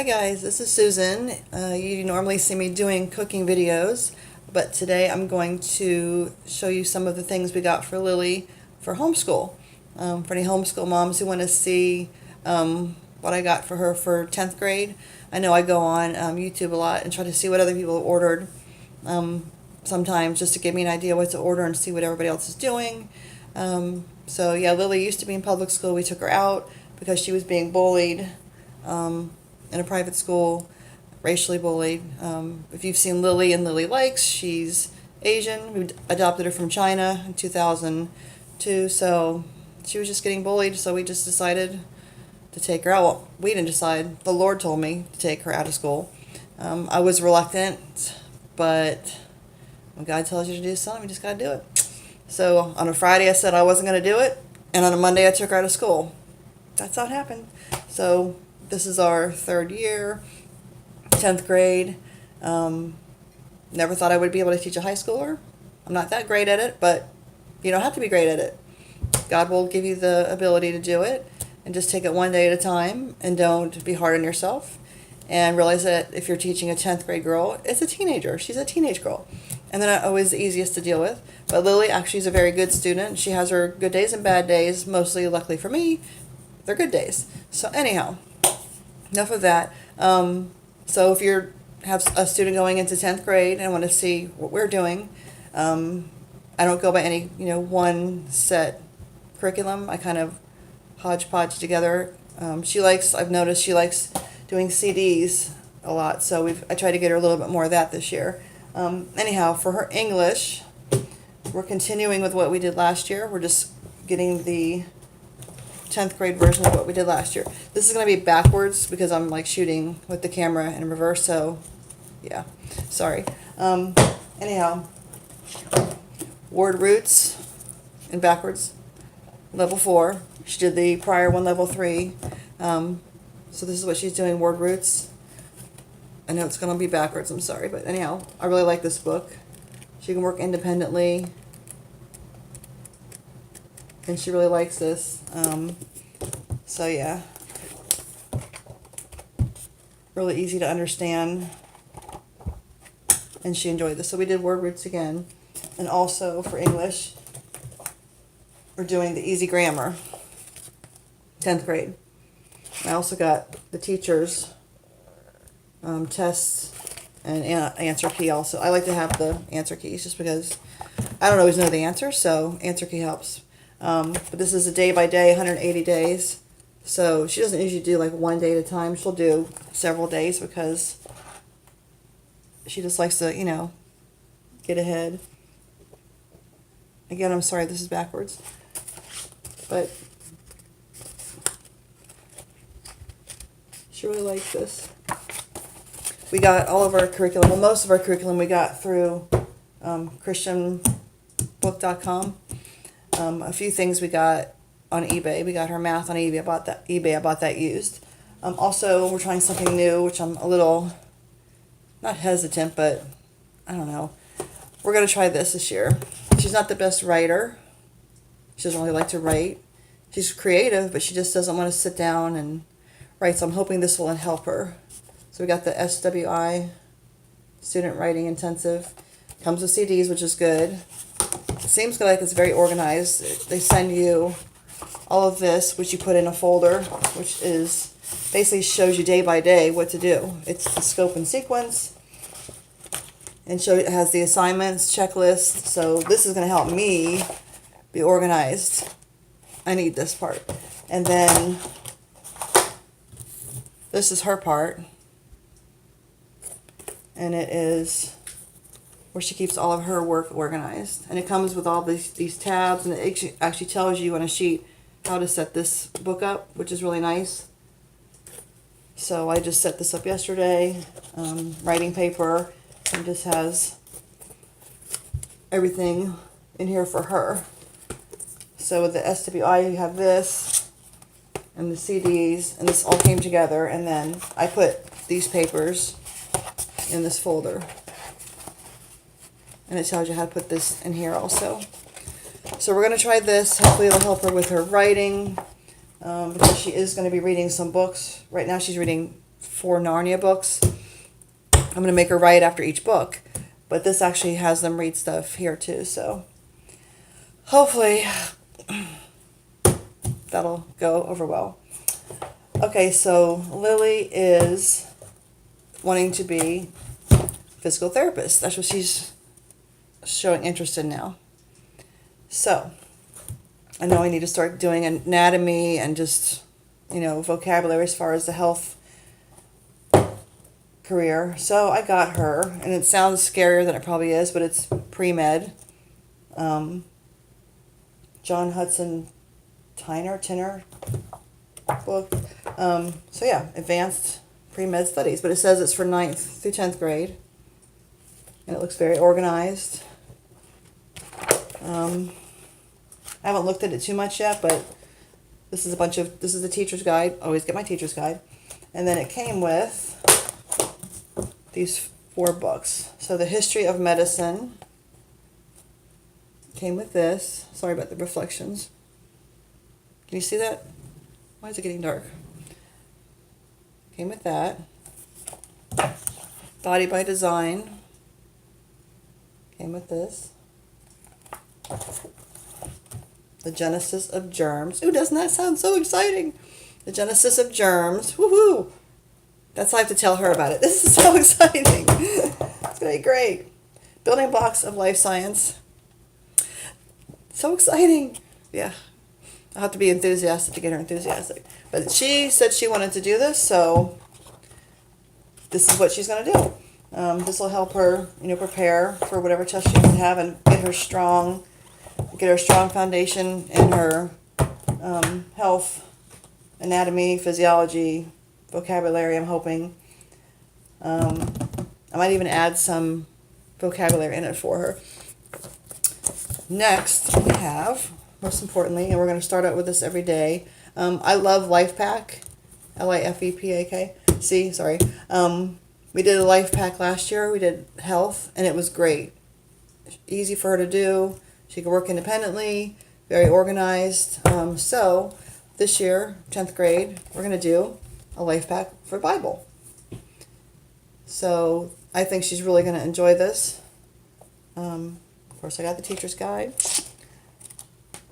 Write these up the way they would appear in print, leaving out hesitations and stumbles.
Hi guys, this is Susan. You normally see me doing cooking videos, but today I'm going to show you some of the things we got for Lily for homeschool. For any homeschool moms who want to see what I got for her for 10th grade. I know I go on YouTube a lot and try to see what other people have ordered sometimes just to give me an idea what to order and see what everybody else is doing. So yeah, Lily used to be in public school. We took her out because she was being bullied in a private school, racially bullied. If you've seen Lily and Lily Likes, she's Asian. We adopted her from China in 2002, so she was just getting bullied, so we just decided to take her out. Well, we didn't decide. The Lord told me to take her out of school. I was reluctant, but when God tells you to do something, you just got to do it. So on a Friday, I said I wasn't going to do it, and on a Monday, I took her out of school. That's how it happened. So this is our third year, 10th grade. Never thought I would be able to teach a high schooler. I'm not that great at it, but you don't have to be great at it. God will give you the ability to do it, and just take it one day at a time, and don't be hard on yourself, and realize that if you're teaching a 10th grade girl, it's a teenager. She's a teenage girl, and they're not always the easiest to deal with. But Lily actually is a very good student. She has her good days and bad days. Mostly, luckily for me, they're good days. So anyhow, enough of that. So if you have a student going into 10th grade and want to see what we're doing, I don't go by any one set curriculum. I kind of hodgepodge together. I've noticed she likes doing CDs a lot, so I try to get her a little bit more of that this year. Anyhow, for her English, we're continuing with what we did last year. We're just getting the 10th grade version of what we did last year. This is going to be backwards because I'm like shooting with the camera in reverse, so yeah, sorry. Anyhow, word roots and backwards, level 4. She did the prior one, level 3. So this is what she's doing, word roots. I know it's going to be backwards, I'm sorry, but anyhow, I really like this book. She can work independently, and she really likes this. So yeah, really easy to understand, and she enjoyed this. So we did word roots again, and also for English, we're doing the easy grammar, 10th grade. I also got the teachers' tests and answer key also. I like to have the answer keys just because I don't always know the answer, so answer key helps. But this is a day by day, 180 days. So she doesn't usually do like one day at a time. She'll do several days because she just likes to, get ahead. Again, I'm sorry, this is backwards. But she really likes this. We got all of our curriculum, well, most of our curriculum we got through christianbook.com. A few things we got on eBay. We got her math on eBay. I bought that used. Also, we're trying something new, which I'm a little, not hesitant, but I don't know. We're going to try this year. She's not the best writer. She doesn't really like to write. She's creative, but she just doesn't want to sit down and write. So I'm hoping this will help her. So we got the SWI, Student Writing Intensive. Comes with CDs, which is good. It seems like it's very organized. They send you all of this, which you put in a folder, which is basically shows you day by day what to do. It's the scope and sequence, and it has the assignments, checklist. So this is going to help me be organized. I need this part. And then this is her part, and it is where she keeps all of her work organized. And it comes with all these tabs, and it actually tells you on a sheet how to set this book up, which is really nice. So I just set this up yesterday, writing paper, and just has everything in here for her. So with the SWI, you have this, and the CDs, and this all came together, and then I put these papers in this folder. And it tells you how to put this in here also. So we're going to try this. Hopefully it'll help her with her writing, because she is going to be reading some books. Right now she's reading 4 Narnia books. I'm going to make her write after each book. But this actually has them read stuff here too. So hopefully that'll go over well. Okay, so Lily is wanting to be a physical therapist. That's what she's showing interest in now. So I know I need to start doing anatomy and just, vocabulary as far as the health career. So I got her, and it sounds scarier than it probably is, but it's pre-med. John Hudson Tinner book. So yeah, advanced pre-med studies, but it says it's for 9th through 10th grade, and it looks very organized. I haven't looked at it too much yet, but this is the teacher's guide. I always get my teacher's guide. And then it came with these 4 books. So the history of medicine came with this. Sorry about the reflections. Can you see that? Why is it getting dark? Came with that. Body by Design came with this. The Genesis of Germs. Ooh, doesn't that sound so exciting? The Genesis of Germs. Woohoo! That's why I have to tell her about it. This is so exciting. It's going to be great. Building Blocks of Life Science. So exciting. Yeah. I'll have to be enthusiastic to get her enthusiastic. But she said she wanted to do this, so this is what she's going to do. This will help her, prepare for whatever test she can have and get her strong foundation in her health, anatomy, physiology, vocabulary, I'm hoping. I might even add some vocabulary in it for her. Next, we have, most importantly, and we're going to start out with this every day. I love Lifepak, Lifepak. Sorry. We did a Lifepak last year. We did health, and it was great. Easy for her to do. She could work independently, very organized. So this year, 10th grade, we're going to do a Lifepak for Bible. So I think she's really going to enjoy this. Of course, I got the teacher's guide.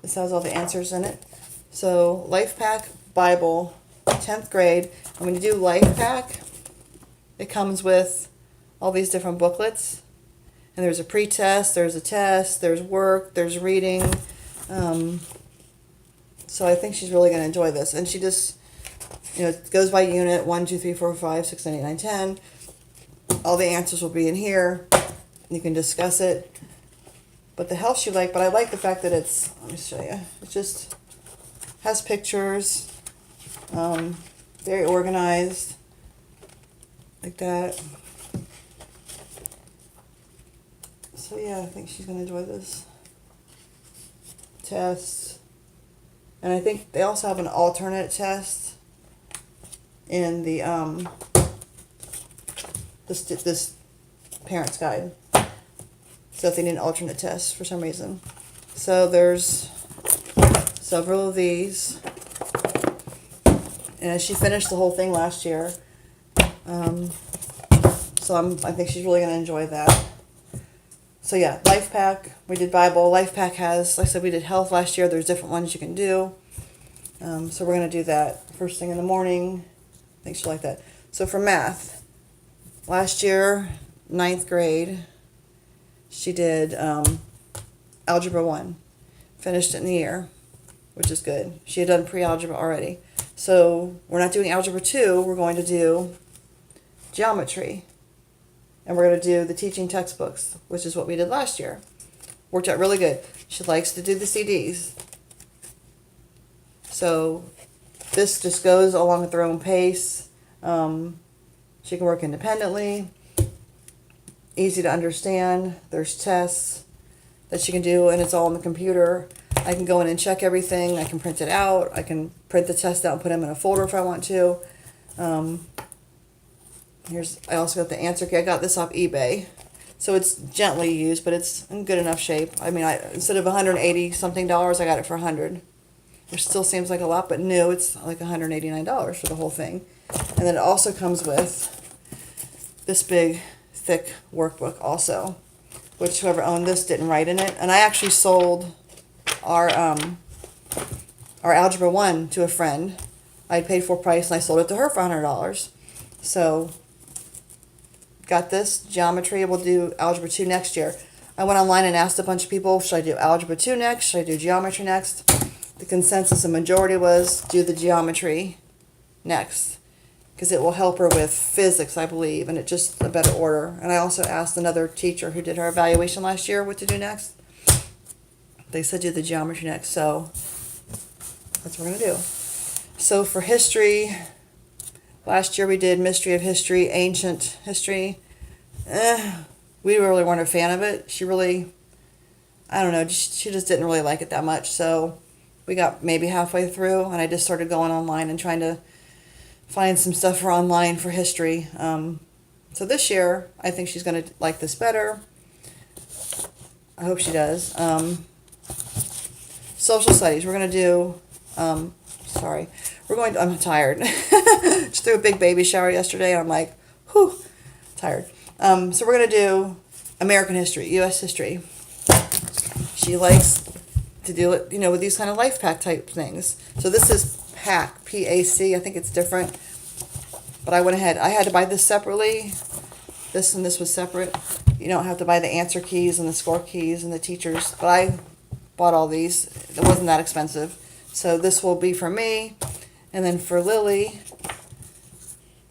This has all the answers in it. So Lifepak Bible, 10th grade. And when you do Lifepak, it comes with all these different booklets. And there's a pre-test, there's a test, there's work, there's reading. So I think she's really going to enjoy this. And she just, it goes by unit, 1, 2, 3, 4, 5, 6, 7, 8, 9, 10. All the answers will be in here. You can discuss it. But the health she liked, but I like the fact that it's, let me show you. It just has pictures, very organized, like that. So yeah, I think she's going to enjoy this. Tests. And I think they also have an alternate test in the this parent's guide. So if they need an alternate test for some reason. So there's several of these. And she finished the whole thing last year. So I think she's really going to enjoy that. So yeah, Lifepak, we did Bible. Lifepak has, like I said, we did health last year. There's different ones you can do. So we're going to do that first thing in the morning. I think she'll like that. So for math, last year, 9th grade, she did Algebra 1. Finished it in a year, which is good. She had done pre-algebra already. So we're not doing Algebra 2. We're going to do geometry. And we're going to do the teaching textbooks, which is what we did last year. Worked out really good. She likes to do the CDs. So this just goes along at their own pace. She can work independently. Easy to understand. There's tests that she can do, and it's all on the computer. I can go in and check everything. I can print it out. I can print the test out and put them in a folder if I want to. I also got the answer key. I got this off eBay. So it's gently used, but it's in good enough shape. I mean, instead of $180 something, I got it for $100. Which still seems like a lot, but new, it's like $189 for the whole thing. And then it also comes with this big, thick workbook also, which whoever owned this didn't write in it. And I actually sold our Algebra 1 to a friend. I paid full price and I sold it to her for $100. So, got this geometry. We'll do Algebra 2 next year. I went online and asked a bunch of people, should I do Algebra 2 next? Should I do geometry next? The consensus and majority was do the geometry next, because it will help her with physics, I believe, and it's just a better order. And I also asked another teacher who did her evaluation last year what to do next. They said do the geometry next, so that's what we're going to do. So for history, last year we did Mystery of History, Ancient History. We really weren't a fan of it. She really, I don't know, she just didn't really like it that much. So we got maybe halfway through, and I just started going online and trying to find some stuff for online for history. So this year, I think she's going to like this better. I hope she does. Social studies, we're going to do, I'm tired. Just threw a big baby shower yesterday, and I'm like, whew, tired. So we're going to do American history, U.S. history. She likes to do it, with these kind of Lifepak type things. So this is PAC, P-A-C. I think it's different. But I went ahead. I had to buy this separately. This and this was separate. You don't have to buy the answer keys and the score keys and the teachers. But I bought all these. It wasn't that expensive. So this will be for me. And then for Lily,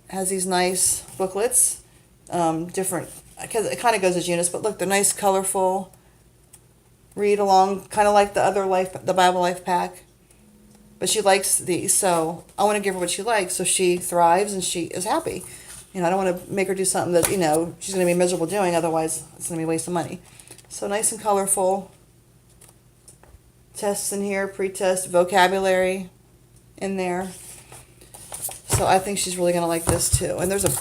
has these nice booklets. Different, because it kind of goes as units, but look, they're nice, colorful, read along, kind of like the Bible Lifepak. But she likes these, so I want to give her what she likes, so she thrives and she is happy. I don't want to make her do something that, she's going to be miserable doing, otherwise it's going to be a waste of money. So nice and colorful. Tests in here, pre-test, vocabulary in there. So I think she's really going to like this too. And there's a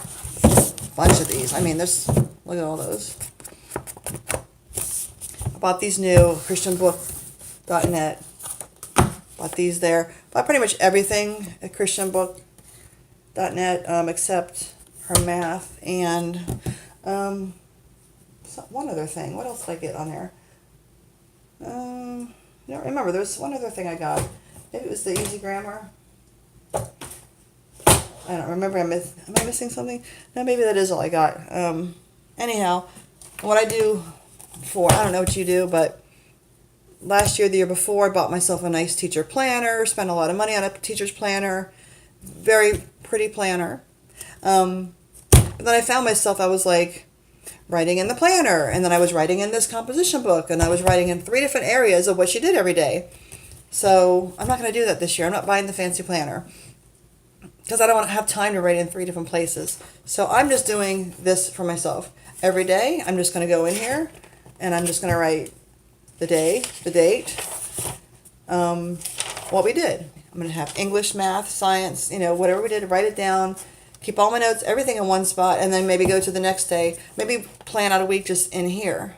bunch of these. Look at all those. I bought these new christianbook.net. Bought these there. Bought pretty much everything at christianbook.net except her math and one other thing. What else did I get on there? I don't remember. There's one other thing I got. Maybe it was the Easy Grammar. I don't remember. Am I missing something? No, maybe that is all I got. Anyhow, what I do I don't know what you do, but last year, the year before, I bought myself a nice teacher planner, spent a lot of money on a teacher's planner, very pretty planner. But then I found myself, I was like writing in the planner, and then I was writing in this composition book, and I was writing in 3 different areas of what she did every day. So I'm not going to do that this year. I'm not buying the fancy planner, because I don't have time to write in 3 different places. So I'm just doing this for myself. Every day, I'm just going to go in here, and I'm just going to write the day, the date, what we did. I'm going to have English, math, science, whatever we did, write it down, keep all my notes, everything in one spot, and then maybe go to the next day. Maybe plan out a week just in here,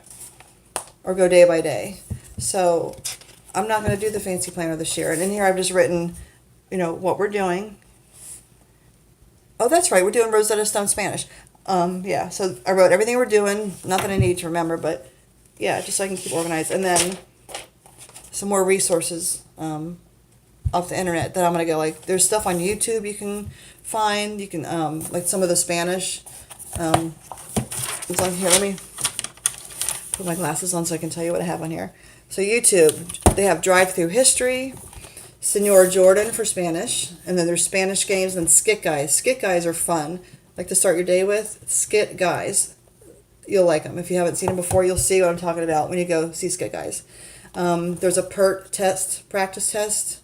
or go day by day. So I'm not going to do the fancy planner this year. And in here, I've just written, what we're doing. Oh, that's right. We're doing Rosetta Stone Spanish. Yeah, so I wrote everything we're doing. Nothing I need to remember, but yeah, just so I can keep organized. And then some more resources off the internet that I'm going to go. Like, there's stuff on YouTube you can find. You can, like some of the Spanish. It's on here. Let me put my glasses on so I can tell you what I have on here. So YouTube, they have Drive Through History, Senor Jordan for Spanish, and then there's Spanish games and Skit Guys. Skit Guys are fun, like to start your day with. Skit Guys, you'll like them. If you haven't seen them before, you'll see what I'm talking about when you go see Skit Guys. There's a PERT test, practice test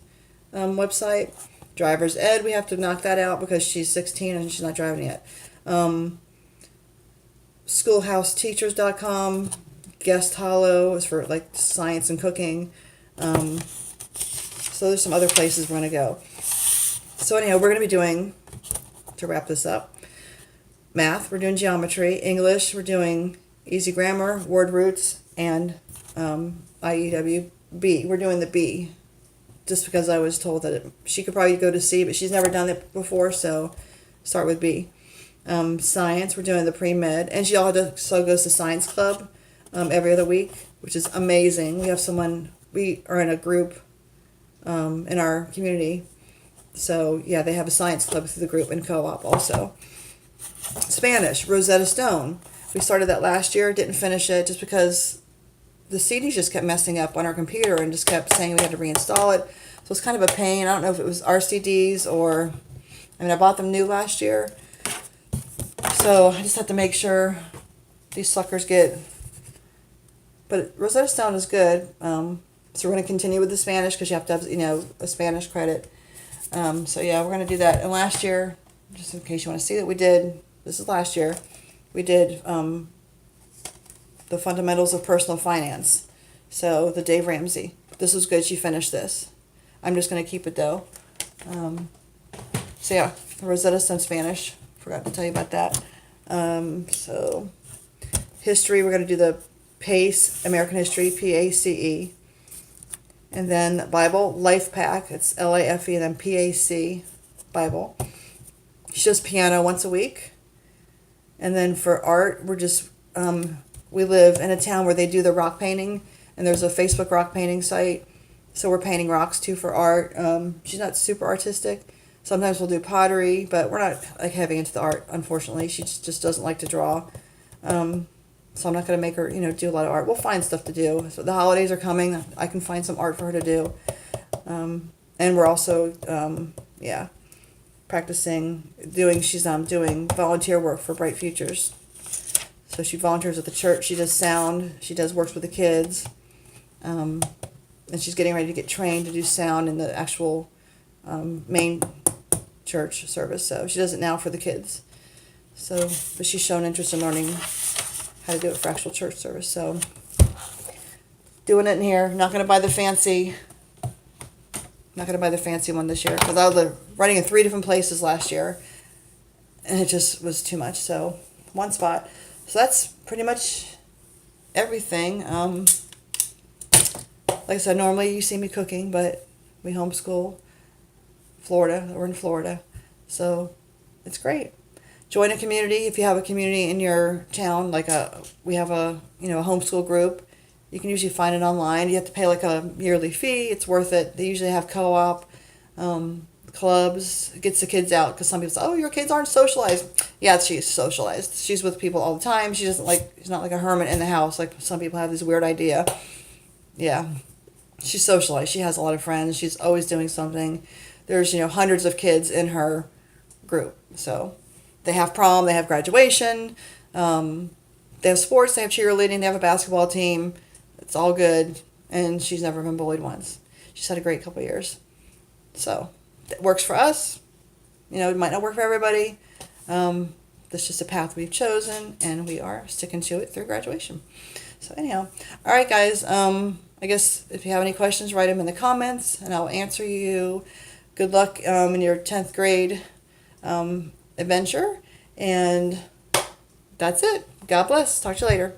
website. Driver's Ed, we have to knock that out because she's 16 and she's not driving yet. Schoolhouseteachers.com. Guest Hollow is for like science and cooking. So there's some other places we're going to go. So anyhow, we're going to be doing, to wrap this up, math, we're doing geometry, English, we're doing easy grammar, word roots, and IEWB. We're doing the B, just because I was told that she could probably go to C, but she's never done it before, so start with B. Science, we're doing the pre-med, and she also goes to science club every other week, which is amazing. We are in a group in our community, so yeah, they have a science club through the group and co-op also. Spanish, Rosetta Stone. We started that last year, didn't finish it just because the CDs just kept messing up on our computer and just kept saying we had to reinstall it. So it's kind of a pain. I don't know if it was our CDs or, I bought them new last year. So I just have to make sure these suckers get, but Rosetta Stone is good. So we're going to continue with the Spanish because you have to have, a Spanish credit. So yeah, we're going to do that. And last year, just in case you want to see that this is last year, we did the fundamentals of personal finance. So the Dave Ramsey. This was good. She finished this. I'm just going to keep it though. So yeah, Rosetta Stone Spanish. Forgot to tell you about that. So history, we're going to do the PACE, American History, PACE. And then Bible, Lifepak. It's LAFE and then PAC, Bible. She does piano once a week. And then for art, we live in a town where they do the rock painting, and there's a Facebook rock painting site. So we're painting rocks too for art. She's not super artistic. Sometimes we'll do pottery, but we're not heavy into the art, unfortunately. She just doesn't like to draw. So I'm not going to make her, do a lot of art. We'll find stuff to do. So the holidays are coming. I can find some art for her to do. And we're also, practicing she's doing volunteer work for Bright Futures. So she volunteers at the church. She does sound. She works with the kids. And she's getting ready to get trained to do sound in the actual main church service. So she does it now for the kids. So, but she's shown interest in learning how to do it for actual church service. So doing it in here. Not going to buy the fancy one this year because I was running in 3 different places last year, and it just was too much. So one spot. So that's pretty much everything. Like I said, normally you see me cooking, but we homeschool Florida. We're in Florida, so it's great. Join a community if you have a community in your town. We have a homeschool group. You can usually find it online. You have to pay a yearly fee. It's worth it. They usually have co-op clubs. It gets the kids out because some people say, "Oh, your kids aren't socialized." Yeah, she's socialized. She's with people all the time. She's not like a hermit in the house like some people have this weird idea. Yeah, she's socialized. She has a lot of friends. She's always doing something. There's hundreds of kids in her group. So they have prom. They have graduation. They have sports. They have cheerleading. They have a basketball team. It's all good. And she's never been bullied once. She's had a great couple of years. So it works for us. It might not work for everybody. That's just a path we've chosen, and we are sticking to it through graduation. So anyhow, all right, guys. I guess if you have any questions, write them in the comments, and I'll answer you. Good luck in your 10th grade adventure, and that's it. God bless. Talk to you later.